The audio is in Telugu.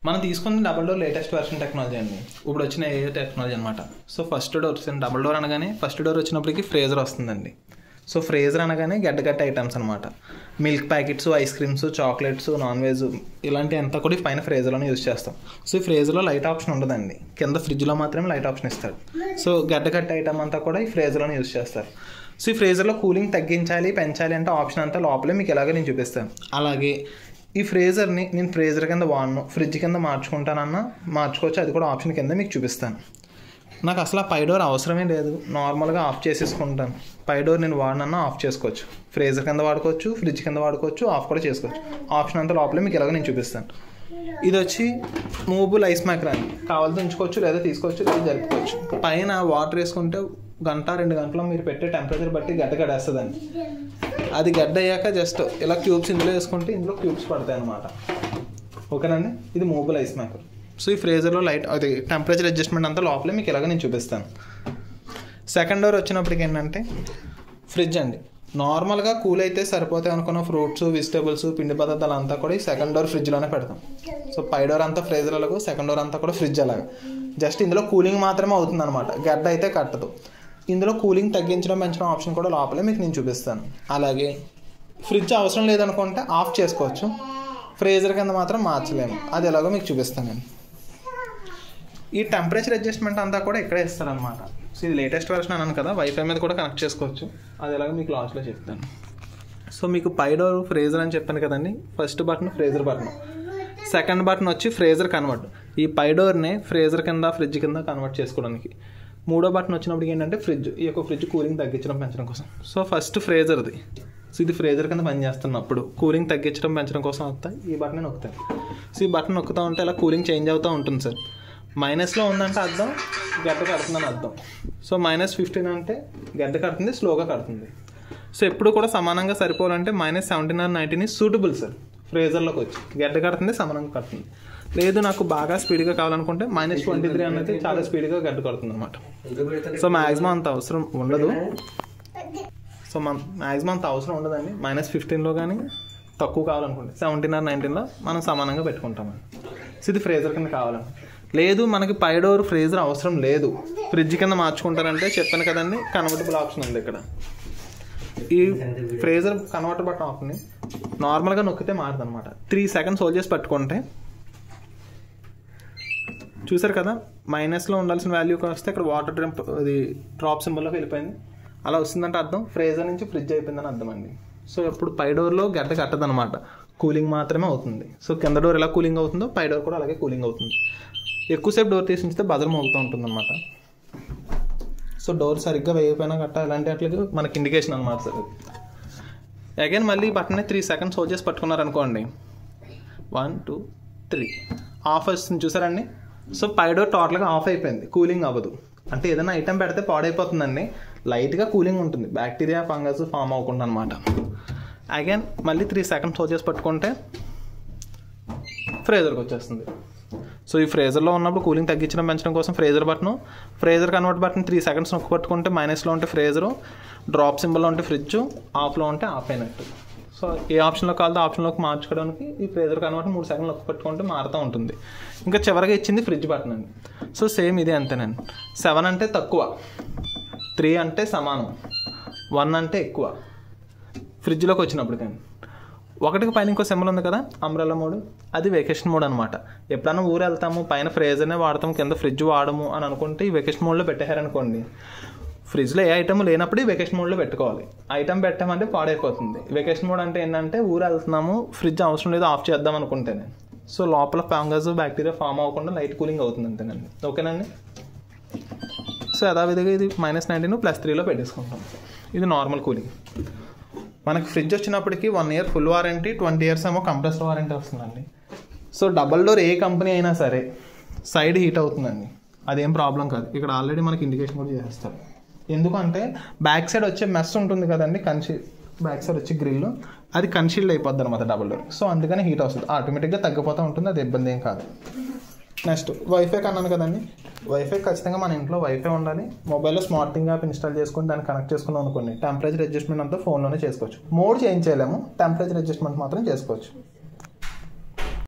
మనం తీసుకున్న double door latest version technology అండి. ఇప్పుడు వచ్చిన ఏ టెక్నాలజీ అనమాట. So first door double door అనగానే ఫస్ట్ డోర్ వచ్చినప్పటికి ఫ్రీజర్ వస్తుందండి. సో ఫ్రీజర్ అనగానే గడ్డ ఐటమ్స్ అనమాట. Milk packets, ice creams, chocolates, non veg ఇలాంటి అంతా కూడా పైన ఫ్రీజర్లోనే యూజ్ చేస్తాం. సో ఈ ఫ్రీజర్లో లైట్ ఆప్షన్ ఉండదండి, కింద ఫ్రిడ్జ్లో మాత్రమే లైట్ ఆప్షన్ ఇస్తాడు. సో గడ్డ ఐటమ్ అంతా కూడా ఈ ఫ్రీజర్లోనే యూజ్ చేస్తారు. సో ఈ ఫ్రీజర్లో కూలింగ్ తగ్గించాలి పెంచాలి అంటే ఆప్షన్ అంతా లోపలే మీకు ఇలాగే నేను చూపిస్తాను. అలాగే ఈ ఫ్రీజర్ని నేను ఫ్రీజర్ కింద వాడను, ఫ్రిడ్జ్ కింద మార్చుకుంటానన్నా మార్చుకోవచ్చు, అది కూడా ఆప్షన్ కింద మీకు చూపిస్తాను. నాకు అసలు ఆ పై డోర్ అవసరమే లేదు, నార్మల్గా ఆఫ్ చేసేసుకుంటాను. పై డోర్ నేను వాడినన్నా ఆఫ్ చేసుకోవచ్చు, ఫ్రీజర్ కింద వాడుకోవచ్చు, ఫ్రిడ్జ్ కింద వాడుకోవచ్చు, ఆఫ్ కూడా చేసుకోవచ్చు. ఆప్షన్ అంతా లోపలే మీకు ఇలాగ నేను చూపిస్తాను. ఇది వచ్చి మూవబుల్ ఐస్ మేకర్ అని, కావాలంటే ఉంచుకోవచ్చు లేదా తీసుకోవచ్చు లేదా జరుపుకోవచ్చు. పైన వాటర్ వేసుకుంటే గంట 2 గంటలు మీరు పెట్టే టెంపరేచర్ బట్టి గడ్డేస్తుందండి. అది గడ్డ అయ్యాక జస్ట్ ఇలా క్యూబ్స్ ఇందులో వేసుకుంటే ఇందులో క్యూబ్స్ పడతాయి అన్నమాట. ఓకేనండి, ఇది మూవబుల్ ఐస్ మేకర్. సో ఈ ఫ్రీజర్లో లైట్ అది టెంపరేచర్ అడ్జస్ట్మెంట్ అంతా లోపలే మీకు ఇలాగ నేను చూపిస్తాను. సెకండ్ డోర్ వచ్చినప్పటికి ఏంటంటే ఫ్రిడ్జ్ అండి. నార్మల్గా కూల్ అయితే సరిపోతాయి అనుకున్న ఫ్రూట్స్, వెజిటేబుల్స్, పిండి పదార్థాలు అంతా కూడా ఈ సెకండ్ డోర్ ఫ్రిడ్జ్లోనే పెడతాం. సో పై డోర్ అంతా ఫ్రీజర్ అలాగో, సెకండ్ డోర్ అంతా కూడా ఫ్రిడ్జ్ అలాగా. జస్ట్ ఇందులో కూలింగ్ మాత్రమే అవుతుంది అనమాట, గడ్డ అయితే కట్టదు. ఇందులో కూలింగ్ తగ్గించడం పెంచడం ఆప్షన్ కూడా లోపలే మీకు నేను చూపిస్తాను. అలాగే ఫ్రిడ్జ్ అవసరం లేదనుకుంటే ఆఫ్ చేసుకోవచ్చు, ఫ్రీజర్ కింద మాత్రం మార్చలేము, అది ఎలాగో మీకు చూపిస్తానండి. ఈ టెంపరేచర్ అడ్జస్ట్మెంట్ అంతా కూడా ఇక్కడే ఇస్తారనమాట. సో ఇది లేటెస్ట్ వెర్షన్ అన్నాను కదా, వైఫై మీద కూడా కనెక్ట్ చేసుకోవచ్చు, అది ఎలాగో మీకు లాస్ట్లో చెప్తాను. సో మీకు పై డోర్ ఫ్రీజర్ అని చెప్పాను కదండి. First button freezer button, second button వచ్చి ఫ్రీజర్ కన్వర్ట్. ఈ పై డోర్ని ఫ్రీజర్ కింద ఫ్రిడ్జ్ కింద కన్వర్ట్ చేసుకోవడానికి. మూడో బటన్ వచ్చినప్పటికి ఏంటంటే ఫ్రిడ్జ్, ఈ యొక్క ఫ్రిడ్జ్ కూలింగ్ తగ్గించడం పెంచడం కోసం. సో ఫస్ట్ ఫ్రీజర్ది, సో ఇది ఫ్రీజర్ కింద పనిచేస్తున్నప్పుడు కూలింగ్ తగ్గించడం పెంచడం కోసం వస్తాయి ఈ బటన్ నొక్కుతాయి. సో ఈ బటన్ నొక్కుతూ ఉంటే ఇలా కూలింగ్ చేంజ్ అవుతూ ఉంటుంది సార్. మైనస్లో ఉందంటే అర్థం గడ్డ కడుతుందని అర్థం. సో -15 అంటే గడ్డ కడుతుంది, స్లోగా కడుతుంది. సో ఎప్పుడు కూడా సమానంగా సరిపోవాలంటే -17 or 19 సూటబుల్ సార్. ఫ్రీజర్లోకి వచ్చి గడ్డ కడుతుంది, సమానంగా కడుతుంది. లేదు నాకు బాగా స్పీడ్గా కావాలనుకుంటే -23 అనేది చాలా స్పీడ్గా గడ్డ కడుతుంది అనమాట. సో మ్యాక్సిమం అంత అవసరం ఉండదు. సో మ్యాక్సిమం అంత అవసరం ఉండదండి. -15లో కానీ తక్కువ కావాలనుకుంటే 17 or 19లో మనం సమానంగా పెట్టుకుంటామండి. సో ఇది ఫ్రీజర్ కింద కావాలని. లేదు మనకి పై డోర్ ఫ్రీజర్ అవసరం లేదు, ఫ్రిడ్జ్ కింద మార్చుకుంటారంటే చెప్పాను కదండి, కన్వర్టబుల్ ఆప్షన్ ఉంది ఇక్కడ. ఈ ఫ్రీజర్ కన్వర్టర్ బటన్ ఆప్షన్ని నార్మల్గా నొక్కితే మారుతుంది అనమాట. 3 seconds హోల్డ్ చేసి పట్టుకుంటే చూసారు కదా, మైనస్లో ఉండాల్సిన వాల్యూకి వస్తే ఇక్కడ వాటర్ డ్రాప్ సింబల్లోకి వెళ్ళిపోయింది. అలా వస్తుందంటే అర్థం ఫ్రీజర్ నుంచి ఫ్రిడ్జ్ అయిపోయిందని అర్థం అండి. సో ఇప్పుడు పై డోర్లో గడ్డ కట్టదనమాట, కూలింగ్ మాత్రమే అవుతుంది. సో కింద డోర్ ఎలా కూలింగ్ అవుతుందో పై డోర్ కూడా అలాగే కూలింగ్ అవుతుంది. ఎక్కువసేపు డోర్ తీసి ఉంచితే బజర్ మోగుతూ ఉంటుంది అనమాట. సో డోర్ సరిగ్గా వేయకపోయినా గట్ట ఇలాంటి వాటికి మనకి ఇండికేషన్ అనమాట సార్. అగైన్ మళ్ళీ బటన్ని 3 seconds హోల్డ్ చేసి పట్టుకున్నారనుకోండి, 1 2 3 ఆఫ్ వస్తుంది చూసారండి. సో పై డోర్ టోటల్గా ఆఫ్ అయిపోయింది, కూలింగ్ అవ్వదు. అంటే ఏదైనా ఐటెం పెడితే పాడైపోతుందండి, లైట్గా కూలింగ్ ఉంటుంది, బ్యాక్టీరియా ఫంగస్ ఫామ్ అవ్వకుండా అనమాట. అగైన్ మళ్ళీ 3 seconds హోల్డ్ చేసి పట్టుకుంటే ఫ్రీజర్కి వచ్చేస్తుంది. సో ఈ ఫ్రీజర్లో ఉన్నప్పుడు కూలింగ్ తగ్గించడం పెంచడం కోసం freezer button, freezer convert button 3 seconds నొక్కి పట్టుకుంటే మైనస్లో ఉంటే ఫ్రీజరు, డ్రాప్ సింబల్లో ఉంటే ఫ్రిడ్జ్, ఆఫ్లో ఉంటే ఆఫ్ అయినట్టు. సో ఏ ఆప్షన్లో కావాలో ఆప్షన్లోకి మార్చుకోవడానికి ఈ ఫ్రీజర్ కన్వర్ట్ 3 seconds నొక్కి పట్టుకుంటే మారుతూ ఉంటుంది. ఇంకా చివరిగా ఇచ్చింది ఫ్రిడ్జ్ బటన్ అండి. సో సేమ్ ఇదే అంతేనండి. 7 అంటే తక్కువ, 3 అంటే సమానం, 1 అంటే ఎక్కువ. ఫ్రిడ్జ్లోకి వచ్చినప్పుడు కానీ 1కి పైన ఇంకో సింబల్ ఉంది కదా, అంబ్రెల్లా మోడ్, అది వెకేషన్ మోడ్ అనమాట. ఎప్పుడైనా ఊరు వెళ్తాము, పైన ఫ్రీజర్నే వాడతాము, కింద ఫ్రిడ్జ్ వాడము అని అనుకుంటే ఈ వెకేషన్ మోడ్లో పెట్టేశారనుకోండి, ఫ్రిడ్జ్లో ఏ ఐటమ్ లేనప్పుడు ఈ వెకేషన్ మోడ్లో పెట్టుకోవాలి. ఐటమ్ పెట్టామంటే పాడైపోతుంది. వెకేషన్ మోడ్ అంటే ఏంటంటే ఊరు వెళ్తున్నాము, ఫ్రిడ్జ్ అవసరం లేదు, ఆఫ్ చేద్దాం అనుకుంటేనే. సో లోపల ఫంగస్ బ్యాక్టీరియా ఫామ్ అవ్వకుండా లైట్ కూలింగ్ అవుతుంది అంతేనండి. ఓకేనండి. సో యథావిధిగా ఇది -19 +3లో పెట్టేసుకుంటాం. ఇది నార్మల్ కూలింగ్. మనకి ఫ్రిడ్జ్ వచ్చినప్పటికి 1 year ఫుల్ వారంటీ, 20 years ఏమో కంప్రెసర్ వారంటీ వస్తుందండి. సో డబల్ డోర్ ఏ కంపెనీ అయినా సరే సైడ్ హీట్ అవుతుందండి, అదేం ప్రాబ్లం కాదు. ఇక్కడ ఆల్రెడీ మనకి ఇండికేషన్ కూడా చేస్తారు. ఎందుకంటే బ్యాక్ సైడ్ వచ్చే మెస్ ఉంటుంది కదండి, బ్యాక్ సైడ్ వచ్చే గ్రిల్, అది కన్షీల్డ్ అయిపోద్ది అనమాట డబల్ డోర్. సో అందుకని హీట్ వస్తుంది, ఆటోమేటిక్గా తగ్గిపోతూ ఉంటుంది, అది ఇబ్బంది ఏం కాదు. నెక్స్ట్ వైఫై అన్నాను కదండి, వైఫై ఖచ్చితంగా మన ఇంట్లో వైఫై ఉండాలి. మొబైల్లో స్మార్టింగ్ యాప్ ఇన్స్టాల్ చేసుకుని దాన్ని కనెక్ట్ చేసుకున్నాం అనుకోండి, టెంపరేచర్ అడ్జస్ట్మెంట్ అంతా ఫోన్లోనే చేసుకోవచ్చు. మోడ్ చేంజ్ చేయలేము, టెంపరేచర్ అడ్జస్ట్మెంట్ మాత్రం చేసుకోవచ్చు.